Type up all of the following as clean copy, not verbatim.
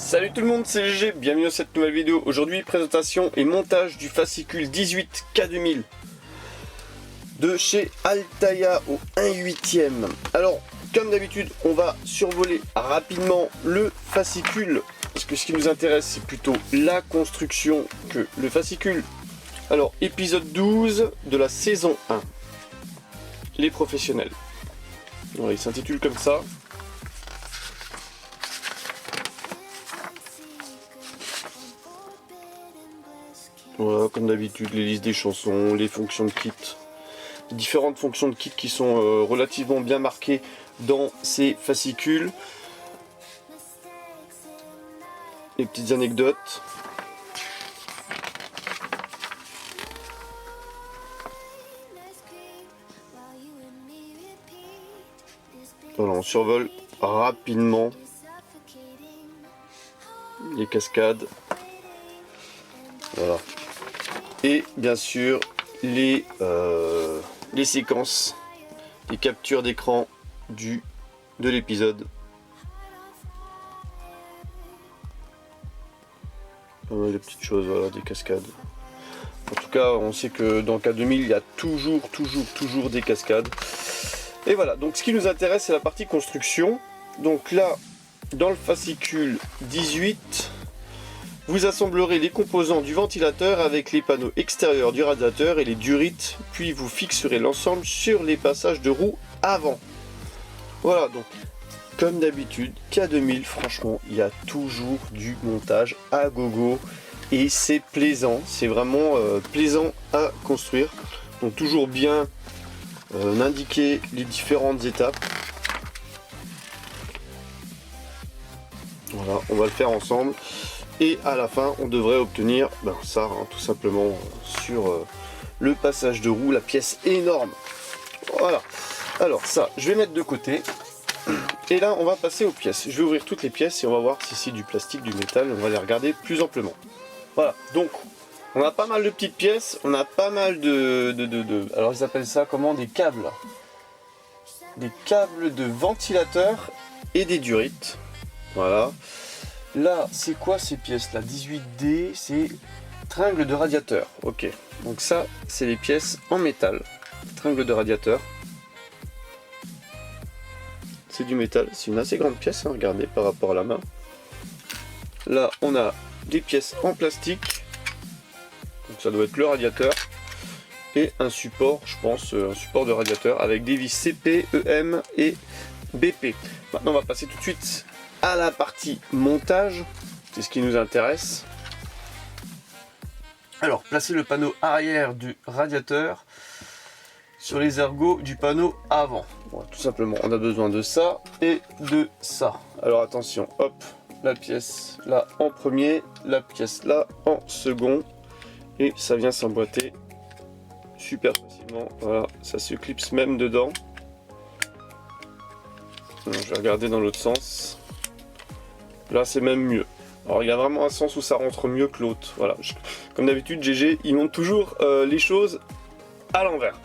Salut tout le monde, c'est GG, bienvenue dans cette nouvelle vidéo. Aujourd'hui, présentation et montage du fascicule 18 K2000 de chez Altaïa au 1/8e. Alors, comme d'habitude, on va survoler rapidement le fascicule, parce que ce qui nous intéresse, c'est plutôt la construction que le fascicule. Alors, épisode 12 de la saison 1, les professionnels. Voilà, il s'intitule comme ça. Voilà, comme d'habitude, les listes des chansons, les fonctions de kit, différentes fonctions de kit qui sont relativement bien marquées dans ces fascicules. Les petites anecdotes. Voilà, on survole rapidement les cascades. Voilà. Et bien sûr les séquences, les captures d'écran de l'épisode. Les petites choses, voilà, des cascades. En tout cas, on sait que dans K2000, il y a toujours des cascades. Et voilà, donc ce qui nous intéresse, c'est la partie construction. Donc là, dans le fascicule 18, vous assemblerez les composants du ventilateur avec les panneaux extérieurs du radiateur et les durites, puis vous fixerez l'ensemble sur les passages de roues avant. Voilà, donc comme d'habitude, K2000, franchement, il y a toujours du montage à gogo et c'est plaisant, c'est vraiment plaisant à construire. Donc toujours bien indiquer les différentes étapes. Voilà, on va le faire ensemble. Et à la fin, on devrait obtenir ça, hein, tout simplement, sur le passage de roue, la pièce énorme. Voilà. Alors ça, je vais mettre de côté. Et là, on va passer aux pièces. Je vais ouvrir toutes les pièces et on va voir si c'est du plastique, du métal. On va les regarder plus amplement. Voilà. Donc, on a pas mal de petites pièces. On a pas mal alors, ils appellent ça comment? Des câbles. Des câbles de ventilateur et des durites. Voilà. Là, c'est quoi ces pièces là? 18D, c'est tringle de radiateur. Ok, donc ça, c'est les pièces en métal. Tringle de radiateur. C'est du métal, c'est une assez grande pièce, hein, regardez, par rapport à la main. Là, on a des pièces en plastique. Donc ça doit être le radiateur. Et un support, je pense, un support de radiateur avec des vis CP, EM et BP. Maintenant, on va passer tout de suite à la partie montage, c'est ce qui nous intéresse. Alors, placer le panneau arrière du radiateur sur les ergots du panneau avant. Voilà, tout simplement, on a besoin de ça et de ça. Alors attention, hop, la pièce là en premier, la pièce là en second, et ça vient s'emboîter super facilement. Voilà, ça se clipse même dedans. Je vais regarder dans l'autre sens. Là c'est même mieux. Alors il y a vraiment un sens où ça rentre mieux que l'autre. Voilà. Comme d'habitude GG, ils montent toujours les choses à l'envers.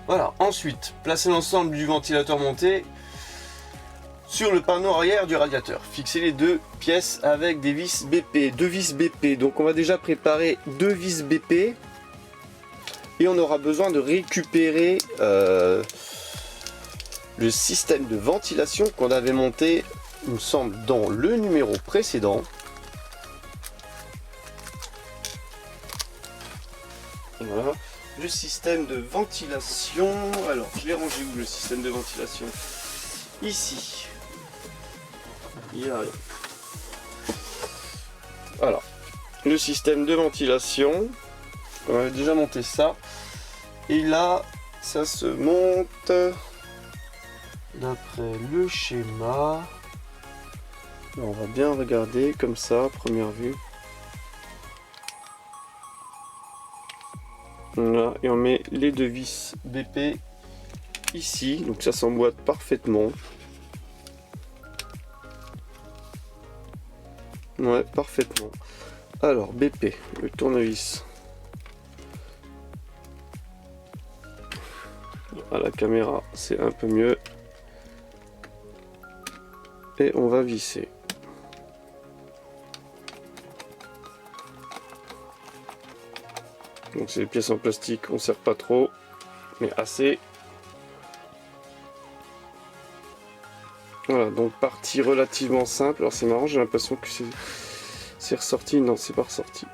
Voilà, ensuite, placez l'ensemble du ventilateur monté sur le panneau arrière du radiateur. Fixez les deux pièces avec des vis BP, deux vis BP. Donc on va déjà préparer deux vis BP. Et on aura besoin de récupérer le système de ventilation qu'on avait monté, il me semble, dans le numéro précédent. Voilà. Le système de ventilation. Alors, je l'ai rangé où le système de ventilation? Ici. Il y a... Voilà. Le système de ventilation. On avait déjà monté ça. Et là, ça se monte d'après le schéma. On va bien regarder comme ça, première vue. Voilà, et on met les deux vis BP ici, donc ça s'emboîte parfaitement. Ouais, parfaitement. Alors, BP, le tournevis. À la caméra, c'est un peu mieux. et on va visser. Donc c'est des pièces en plastique, on ne sert pas trop, mais assez. Voilà, donc partie relativement simple. Alors c'est marrant, j'ai l'impression que c'est ressorti. Non, c'est pas ressorti.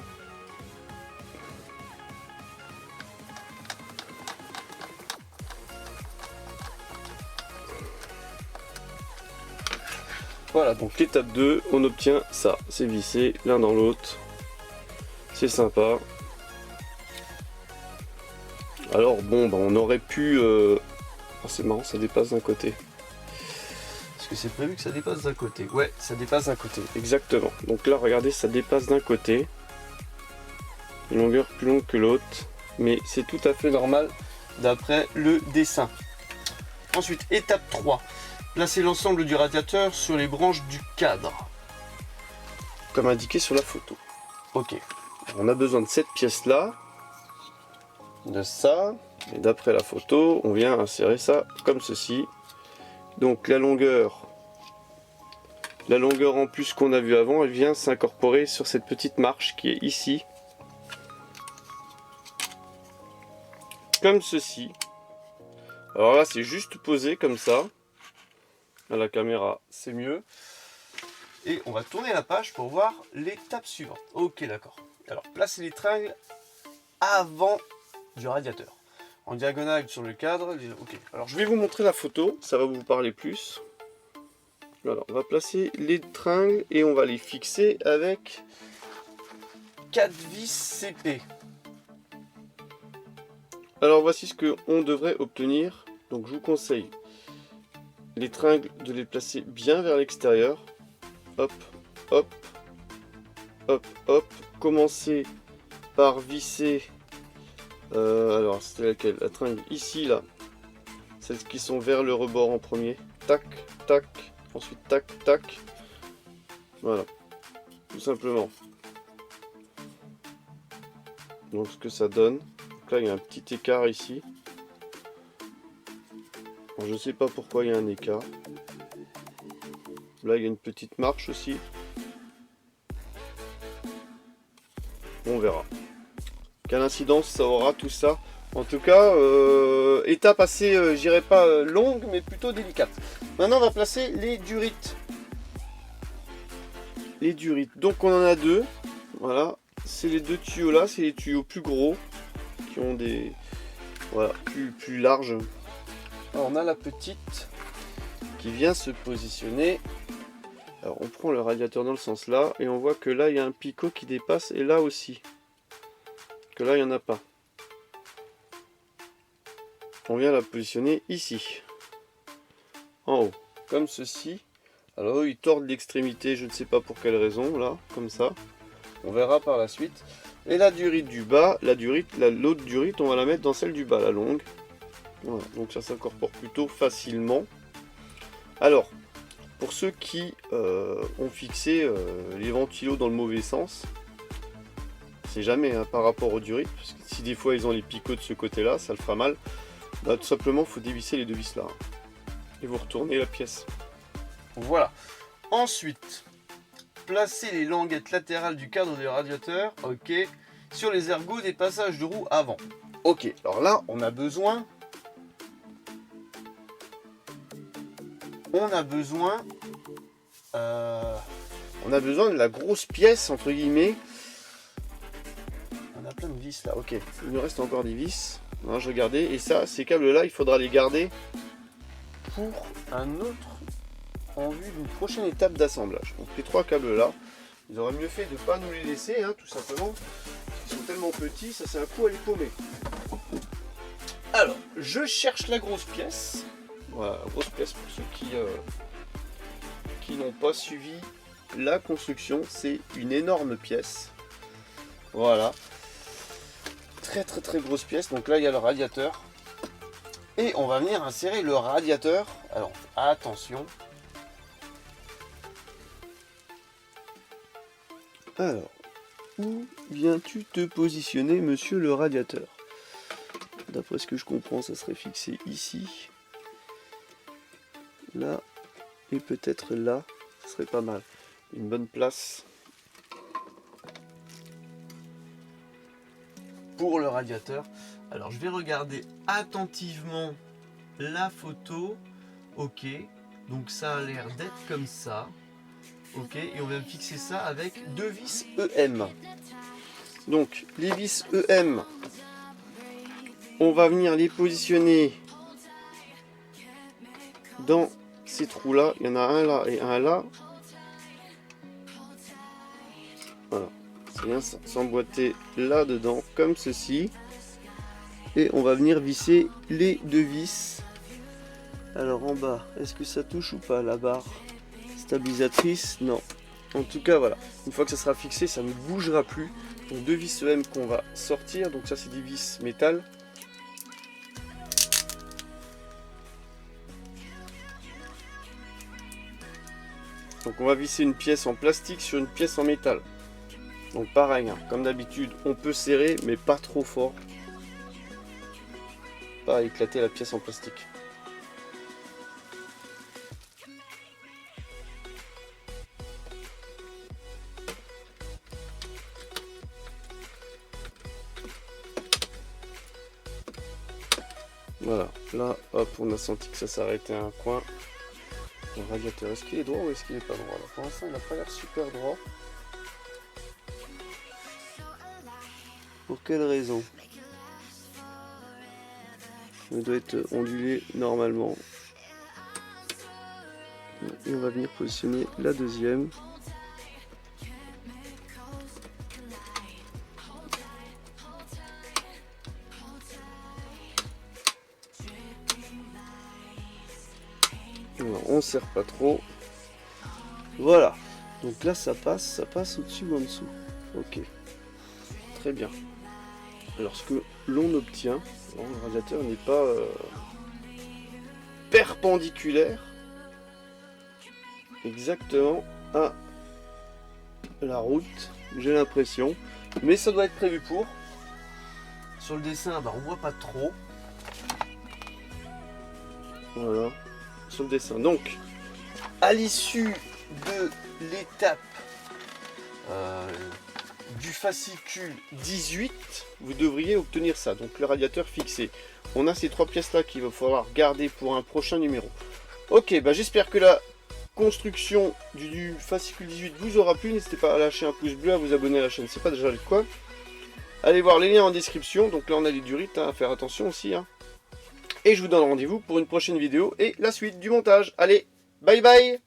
Voilà, donc l'étape 2, on obtient ça. C'est vissé l'un dans l'autre. C'est sympa. Alors bon, on aurait pu... Oh, c'est marrant, ça dépasse d'un côté. Est-ce que c'est prévu que ça dépasse d'un côté? Ouais, ça dépasse d'un côté, exactement. Donc là, regardez, ça dépasse d'un côté. Une longueur plus longue que l'autre. Mais c'est tout à fait normal d'après le dessin. Ensuite, étape 3. Placer l'ensemble du radiateur sur les branches du cadre. Comme indiqué sur la photo. Ok. On a besoin de cette pièce-là. De ça. Et d'après la photo, on vient insérer ça comme ceci. Donc la longueur en plus qu'on a vu avant, elle vient s'incorporer sur cette petite marche qui est ici. Comme ceci. Alors là, c'est juste posé comme ça. À la caméra, c'est mieux. Et on va tourner la page pour voir l'étape suivante. Ok, d'accord. Alors, placer les tringles avant du radiateur. En diagonale sur le cadre. Ok. Alors, je vais vous montrer la photo. Ça va vous parler plus. Voilà, on va placer les tringles et on va les fixer avec 4 vis CP. Alors, voici ce qu'on devrait obtenir. Donc, je vous conseille les tringles de les placer bien vers l'extérieur. Hop, hop, hop, hop. Commencez par visser. Alors, c'était laquelle? La tringle ici, là. Celles qui sont vers le rebord en premier. Tac, tac. Ensuite, tac, tac. Voilà. Tout simplement. Donc, ce que ça donne. Donc là, il y a un petit écart ici. Alors, je ne sais pas pourquoi il y a un écart. Là, il y a une petite marche aussi. On verra. Quelle incidence ça aura tout ça. En tout cas, étape assez, je dirais pas longue, mais plutôt délicate. Maintenant, on va placer les durites. Les durites. Donc, on en a deux. Voilà. C'est les deux tuyaux là. C'est les tuyaux plus gros. Qui ont des... Voilà, plus larges. Alors, on a la petite qui vient se positionner. Alors, on prend le radiateur dans le sens là. Et on voit que là, il y a un picot qui dépasse. Et là aussi. Que là, il n'y en a pas. On vient la positionner ici, en haut, comme ceci. Alors eux, ils tordent l'extrémité, je ne sais pas pour quelle raison, là, comme ça. On verra par la suite. Et la durite du bas, l'autre durite, on va la mettre dans celle du bas, la longue. Voilà, donc ça s'incorpore plutôt facilement. Alors, pour ceux qui ont fixé les ventilos dans le mauvais sens, c'est jamais hein, par rapport aux durites, parce que si des fois ils ont les picots de ce côté-là, ça le fera mal. Bah, tout simplement, il faut dévisser les deux vis là. Et vous retournez la pièce. Voilà. Ensuite, placez les languettes latérales du cadre du radiateur, ok, sur les ergots des passages de roue avant. Ok, alors là, on a besoin de la grosse pièce, entre guillemets. On a plein de vis là, ok. Il nous reste encore des vis. Non, je regardais, et ça, ces câbles là, il faudra les garder pour un autre en vue d'une prochaine étape d'assemblage. Donc les trois câbles là, ils auraient mieux fait de ne pas nous les laisser, hein, tout simplement. Ils sont tellement petits, ça c'est un coup à les paumer. Alors, je cherche la grosse pièce. Voilà, la grosse pièce pour ceux qui n'ont pas suivi la construction, c'est une énorme pièce. Voilà. Très grosse pièce. Donc là il y a le radiateur et on va venir insérer le radiateur. Alors attention. Alors où viens-tu te positionner, monsieur le radiateur? D'après ce que je comprends, ça serait fixé ici, là et peut-être là, ce serait pas mal. Une bonne place pour le radiateur. Alors je vais regarder attentivement la photo. Ok, donc ça a l'air d'être comme ça. Ok, et on va fixer ça avec 2 vis EM. Donc les vis EM, on va venir les positionner dans ces trous là. Il y en a un là et un là. Voilà, c'est bien s'emboîter là dedans comme ceci. Et on va venir visser les 2 vis. Alors en bas, est-ce que ça touche ou pas la barre stabilisatrice? Non. En tout cas voilà, une fois que ça sera fixé, ça ne bougera plus. Donc 2 vis EM qu'on va sortir. Donc ça c'est des vis métal. Donc on va visser une pièce en plastique sur une pièce en métal. Donc pareil, hein, comme d'habitude, on peut serrer mais pas trop fort. Pas éclater la pièce en plastique. Voilà, là, hop, on a senti que ça s'arrêtait à un coin. Le radiateur, est-ce qu'il est droit ou est-ce qu'il est pas droit là? Pour l'instant, il n'a pas l'air super droit. Pour quelle raison? Il doit être ondulé normalement. Et on va venir positionner la deuxième. Alors, on serre pas trop. Voilà. Donc là, ça passe au-dessus ou en dessous. Ok. Très bien. Alors, ce que l'on obtient, le radiateur n'est pas perpendiculaire exactement à la route, j'ai l'impression. Mais ça doit être prévu pour. Sur le dessin, bah, on voit pas trop. Voilà. Sur le dessin. Donc, à l'issue de l'étape du fascicule 18, vous devriez obtenir ça. Donc le radiateur fixé. On a ces 3 pièces là qu'il va falloir garder pour un prochain numéro. Ok, bah j'espère que la construction du fascicule 18 vous aura plu. N'hésitez pas à lâcher un pouce bleu, à vous abonner à la chaîne, c'est pas déjà le quoi. Allez voir les liens en description. Donc là on a les durites, hein, à faire attention aussi. Hein. Et je vous donne rendez-vous pour une prochaine vidéo et la suite du montage. Allez, bye bye!